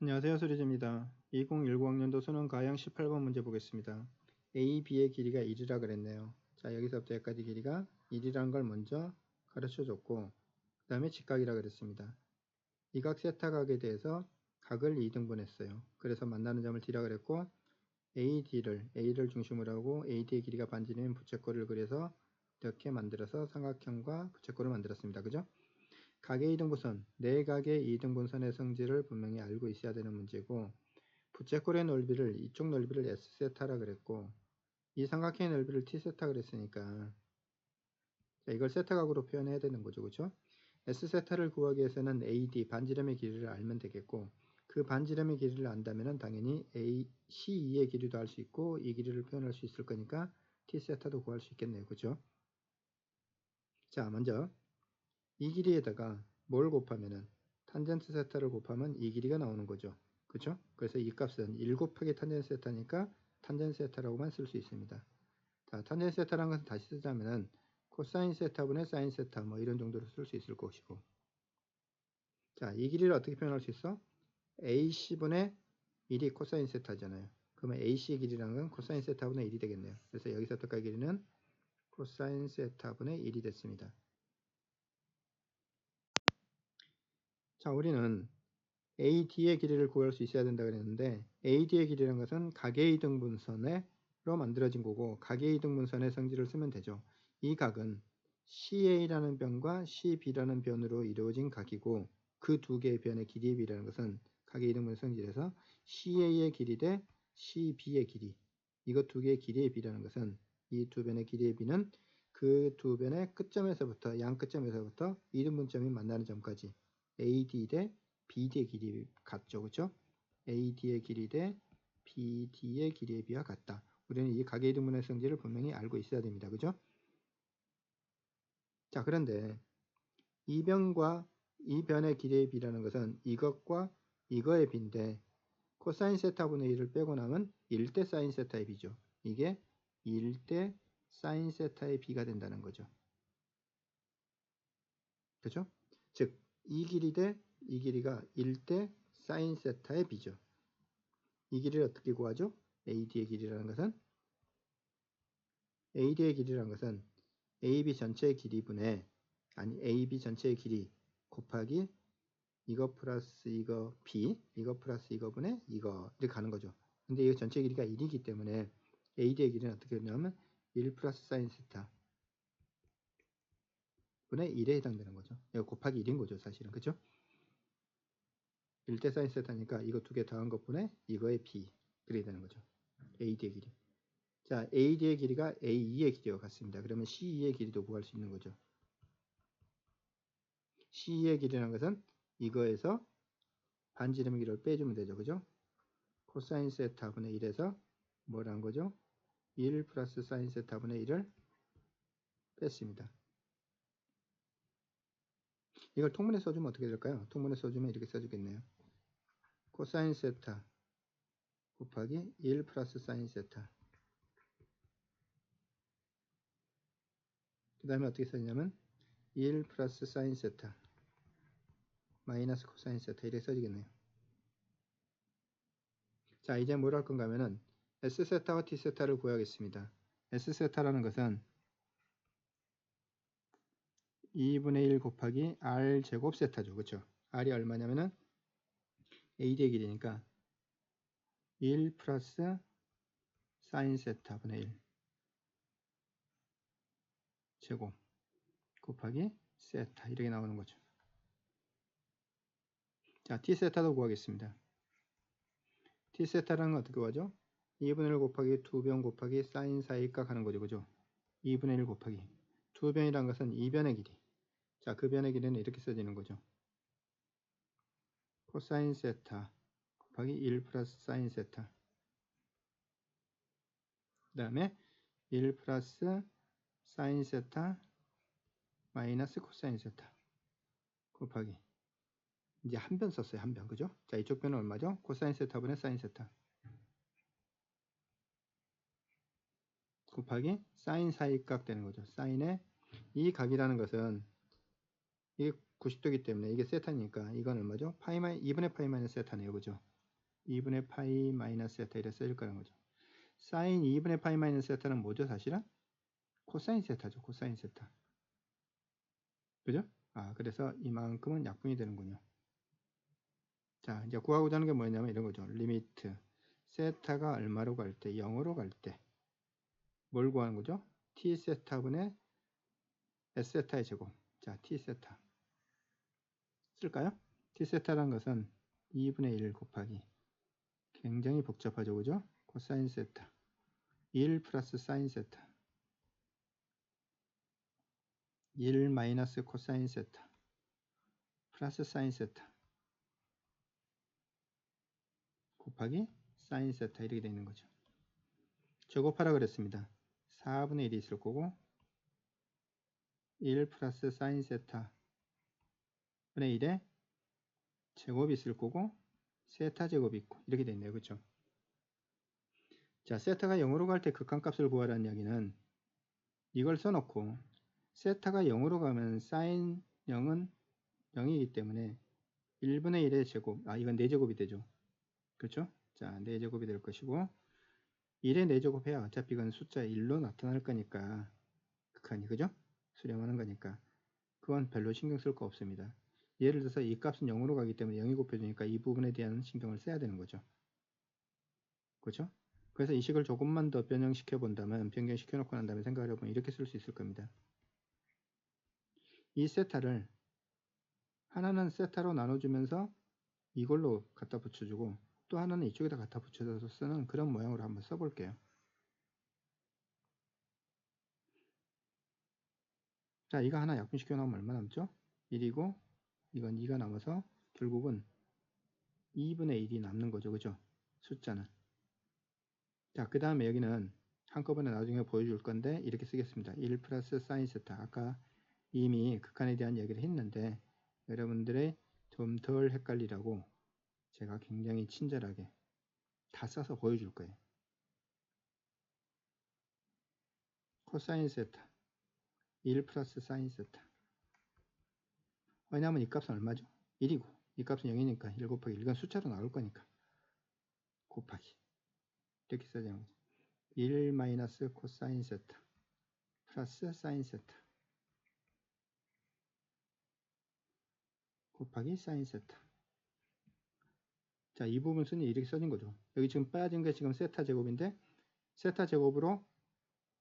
안녕하세요. 수리즈입니다. 2019학년도 수능 가형 18번 문제 보겠습니다. A, B의 길이가 1이라 그랬네요. 자, 여기서부터 여기까지 길이가 1이라는 걸 먼저 가르쳐 줬고, 그 다음에 직각이라 그랬습니다. 이 각 세타각에 대해서 각을 2등분했어요. 그래서 만나는 점을 D라 그랬고, A를 중심으로 하고 AD의 길이가 반지름인 부채꼴을 그려서 이렇게 만들어서 삼각형과 부채꼴을 만들었습니다. 그죠? 각의 2등분선, 네 각의 2등분선의 성질을 분명히 알고 있어야 되는 문제고, 부채꼴의 넓이를 이쪽 넓이를 S세타라 그랬고 이 삼각형의 넓이를 T세타 그랬으니까 이걸 세타각으로 표현해야 되는 거죠. 그렇죠? S세타를 구하기 위해서는 AD 반지름의 길이를 알면 되겠고 그 반지름의 길이를 안다면 당연히 C2의 길이도 알 수 있고 이 길이를 표현할 수 있을 거니까 T세타도 구할 수 있겠네요. 그렇죠? 자, 먼저 이 길이에다가 뭘 곱하면은 탄젠트 세타를 곱하면 이 길이가 나오는 거죠. 그렇죠? 그래서 이 값은 1 곱하기 탄젠트 세타니까 탄젠트 세타라고만 쓸 수 있습니다. 자, 탄젠트 세타라는 것은 다시 쓰자면은 코사인 세타분의 사인 세타 뭐 이런 정도로 쓸 수 있을 것이고. 자, 이 길이를 어떻게 표현할 수 있어? AC분의 1이 코사인 세타잖아요. 그러면 AC의 길이라는 건 코사인 세타분의 1이 되겠네요. 그래서 여기서부터까지 길이는 코사인 세타분의 1이 됐습니다. 자, 우리는 AD의 길이를 구할 수 있어야 된다 그랬는데 AD의 길이라는 것은 각의 이등분선으로 만들어진 거고 각의 이등분선의 성질을 쓰면 되죠. 이 각은 CA라는 변과 CB라는 변으로 이루어진 각이고 그 두 개의 변의 길이의 비라는 것은 각의 이등분선 성질에서 CA의 길이 대 CB의 길이 이것 두 개의 길이의 비라는 것은 이 두 변의 길이의 비는 그 두 변의 끝점에서부터 양 끝점에서부터 이등분점이 만나는 점까지 AD 대 BD의 길이 같죠. 그렇죠? AD의 길이 대 BD의 길이의 비와 같다. 우리는 이 각의 이등분의 성질을 분명히 알고 있어야 됩니다. 그죠? 자, 그런데 이 변과 이 변의 길이의 비라는 것은 이것과 이거의 비인데 코사인 세타분의 1을 빼고 나면 1대 사인 세타의 비죠. 이게 1대 사인 세타의 비가 된다는 거죠. 그죠? 즉, 이 길이 대 이 길이가 1대 사인 세타의 비죠. 이 길이를 어떻게 구하죠? AD의 길이라는 것은 AB 전체의 길이분의 AB 전체의 길이 곱하기 이거 플러스 이거 B 이거 플러스 이거분의 이거 이렇게 가는 거죠. 근데 이거 전체 길이가 1이기 때문에 AD의 길이는 어떻게 되냐면 1 플러스 사인 세타 분의 1에 해당되는 거죠. 이거 곱하기 1인 거죠. 사실은. 그죠? 1대 사인 세타니까 이거 두 개 더한 것분의 이거의 B 그렇게 되는 거죠. AD의 길이. 자, AD의 길이가 AE의 길이와 같습니다. 그러면 CE의 길이도 구할 수 있는 거죠. CE의 길이라는 것은 이거에서 반지름의 길이를 빼주면 되죠. 그죠? 코사인 세타분의 1에서 뭐라는 거죠? 1 플러스 사인 세타분의 1을 뺐습니다. 이걸 통문에 써주면 어떻게 될까요? 통문에 써주면 이렇게 써주겠네요. 코사인 세타 곱하기 1 플러스 사인 세타. 그 다음에 어떻게 써지냐면 1 플러스 사인 세타 마이너스 코사인 세타 이렇게 써지겠네요. 자, 이제 뭘 할 건가 하면은 S세타와 T세타를 구하겠습니다. S세타라는 것은 2분의 1 곱하기 R제곱 세타죠. 그렇죠? R이 얼마냐면은 AD의 길이니까 1 플러스 사인 세타분의 1 제곱 곱하기 세타 이렇게 나오는 거죠. 자, T세타도 구하겠습니다. T세타라는 건 어떻게 구하죠? 2분의 1 곱하기 2변 곱하기 사인 사이값 하는 거죠. 그죠? 2분의 1 곱하기 2변이라는 것은 2변의 길이. 자, 그 변의 길이는 이렇게 써지는 거죠. 코사인 세타 곱하기 1 플러스 사인 세타 그 다음에 1 플러스 사인 세타 마이너스 코사인 세타 곱하기 이제 한 변 썼어요. 한 변. 그죠? 자, 이쪽 변은 얼마죠? 코사인 세타분의 사인 세타 곱하기 사인 사이값 되는 거죠. 사인의 이 각이라는 것은 이 90도이기 때문에 이게 세타니까 이건 얼마죠? 2분의 파이 마이너스 세타네요. 그죠? 2분의 파이 마이너스 세타 이렇게 써질 거라는 거죠. 사인 2분의 파이 마이너스 세타는 뭐죠? 사실은 코사인 세타죠. 코사인 세타. 그죠? 그래서 이만큼은 약분이 되는군요. 자, 이제 구하고자 하는 게 뭐냐면 이런 거죠. 리미트 세타가 얼마로 갈 때? 0으로 갈 때 뭘 구하는 거죠? t 세타분의 s 세타의 제곱. 자, t 세타 쓸까요? t 세타라는 것은 2분의 1 곱하기 굉장히 복잡하죠. 그죠? 코사인 세타 1 플러스 사인 세타 1 마이너스 코사인 세타 플러스 사인 세타 곱하기 사인 세타 이렇게 되어 있는 거죠. 제곱하라 그랬습니다. 4분의 1이 있을 거고 1 플러스 사인 세타 분의 1에 제곱이 있을 거고 세타 제곱이 있고 이렇게 되어 있네요. 그렇죠? 자, 세타가 0으로 갈 때 극한값을 구하라는 이야기는 이걸 써놓고 세타가 0으로 가면 사인 0은 0이기 때문에 1분의 1의 제곱, 이건 4제곱이 되죠. 그렇죠? 자, 4제곱이 될 것이고 1의 4제곱 해야 어차피 이건 숫자 1로 나타날 거니까 극한이, 그죠? 수렴하는 거니까 그건 별로 신경 쓸 거 없습니다. 예를 들어서 이 값은 0으로 가기 때문에 0이 곱해주니까 이 부분에 대한 신경을 써야 되는 거죠. 그렇죠? 그래서 이 식을 조금만 더 변형시켜 본다면, 변경시켜 놓고 난 다음에 생각을 해보면 이렇게 쓸 수 있을 겁니다. 이 세타를 하나는 세타로 나눠주면서 이걸로 갖다 붙여주고 또 하나는 이쪽에다 갖다 붙여서 쓰는 그런 모양으로 한번 써볼게요. 자, 이거 하나 약분시켜 놓으면 얼마 남죠? 1이고 이건 2가 남아서 결국은 2분의 1이 남는 거죠. 그죠? 숫자는. 자, 그 다음에 여기는 한꺼번에 나중에 보여줄 건데 이렇게 쓰겠습니다. 1 플러스 사인 세타. 아까 이미 극한에 대한 얘기를 했는데 여러분들의 좀 덜 헷갈리라고 제가 굉장히 친절하게 다 써서 보여줄 거예요. 코사인 세타 1 플러스 사인 세타. 왜냐하면 이 값은 얼마죠? 1이고 이 값은 0이니까 1 곱하기 1. 이건 숫자로 나올 거니까 곱하기 이렇게 써야 되는 거죠. 1 마이너스 코사인 세타 플러스 사인 세타 곱하기 사인 세타. 자, 이 부분 순위 이렇게 써진 거죠. 여기 지금 빠진 게 지금 세타 제곱인데 세타 제곱으로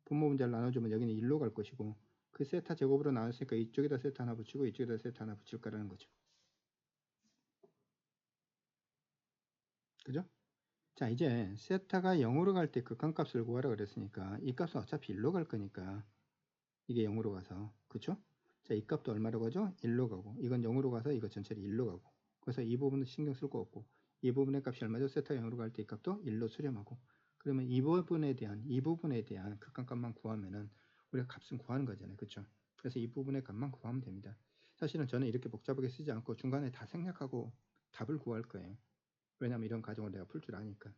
분모 분자를 나눠주면 여기는 1로 갈 것이고 그 세타 제곱으로 나눴으니까 이쪽에다 세타 하나 붙이고 이쪽에다 세타 하나 붙일 거라는 거죠. 그죠? 자, 이제 세타가 0으로 갈 때 극한값을 구하라 그랬으니까 이 값은 어차피 1로 갈 거니까 이게 0으로 가서, 그쵸? 자, 이 값도 얼마로 가죠? 1로 가고 이건 0으로 가서 이거 전체를 1로 가고 그래서 이 부분은 신경 쓸 거 없고 이 부분의 값이 얼마죠? 세타가 0으로 갈 때 이 값도 1로 수렴하고 그러면 이 부분에 대한 극한값만 구하면은 우리가 값은 구하는 거잖아요. 그쵸? 그래서 이 부분의 값만 구하면 됩니다. 사실은 저는 이렇게 복잡하게 쓰지 않고 중간에 다 생략하고 답을 구할 거예요. 왜냐면 이런 과정을 내가 풀 줄 아니까.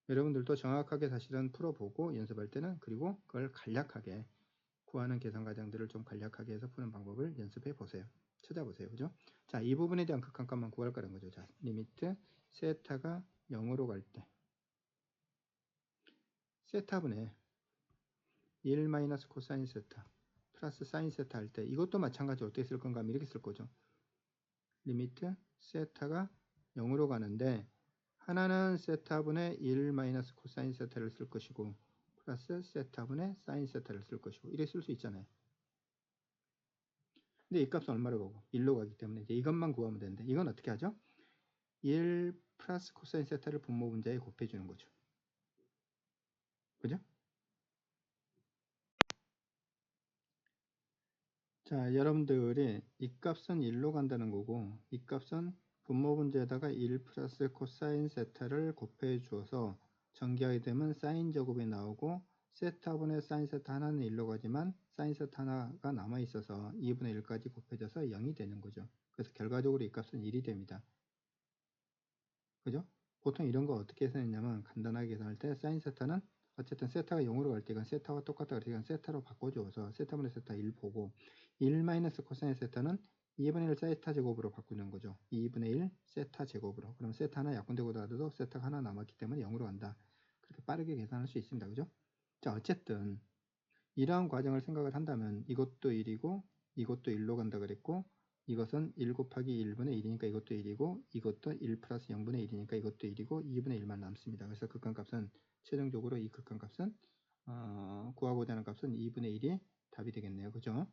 여러분들도 정확하게 사실은 풀어보고 연습할 때는 그리고 그걸 간략하게 구하는 계산 과정들을 좀 간략하게 해서 푸는 방법을 연습해 보세요. 찾아보세요. 그죠? 자, 이 부분에 대한 극한값만 구할 거라는 거죠. 자, 리미트 세타가 0으로 갈 때 세타분의 1 마이너스 코사인 세타 플러스 사인 세타 할 때 이것도 마찬가지로 어떻게 쓸 건가 하면 이렇게 쓸 거죠. 리미트 세타가 0으로 가는데 하나는 세타분의 1 마이너스 코사인 세타를 쓸 것이고 플러스 세타분의 사인 세타를 쓸 것이고 이렇게 쓸 수 있잖아요. 근데 이 값은 얼마로 가고 1로 가기 때문에 이제 이것만 구하면 되는데 이건 어떻게 하죠? 1 플러스 코사인 세타를 분모 분자에 곱해주는 거죠. 그죠? 자, 여러분들이 이 값은 1로 간다는 거고 이 값은 분모 분자에다가 1 플러스 코사인 세타를 곱해 주어서 전개하게 되면 사인 제곱이 나오고 세타분의 사인 세타 하나는 1로 가지만 사인 세타 하나가 남아 있어서 2분의 1까지 곱해져서 0이 되는 거죠. 그래서 결과적으로 이 값은 1이 됩니다. 그죠? 보통 이런 거 어떻게 했냐면 간단하게 계산할 때 사인 세타는 어쨌든 세타가 0으로 갈 때 이건 세타와 똑같다 그래서 이건 세타로 바꿔줘서 세타분의 세타 1 보고 1 마이너스 코사인 세타는 2분의 1 세타 제곱으로 바꾸는 거죠. 2분의 1 세타 제곱으로. 그럼 세타 하나 약분되고 나도 세타가 하나 남았기 때문에 0으로 간다. 그렇게 빠르게 계산할 수 있습니다. 그죠? 자, 어쨌든 이러한 과정을 생각을 한다면 이것도 1이고 이것도 1로 간다 그랬고 이것은 1 곱하기 1분의 1이니까 이것도 1이고 이것도 1 플러스 0분의 1이니까 이것도 1이고 2분의 1만 남습니다. 그래서 극한값은 최종적으로 이 극한값은 구하고자 하는 값은 2분의 1이 답이 되겠네요. 그죠?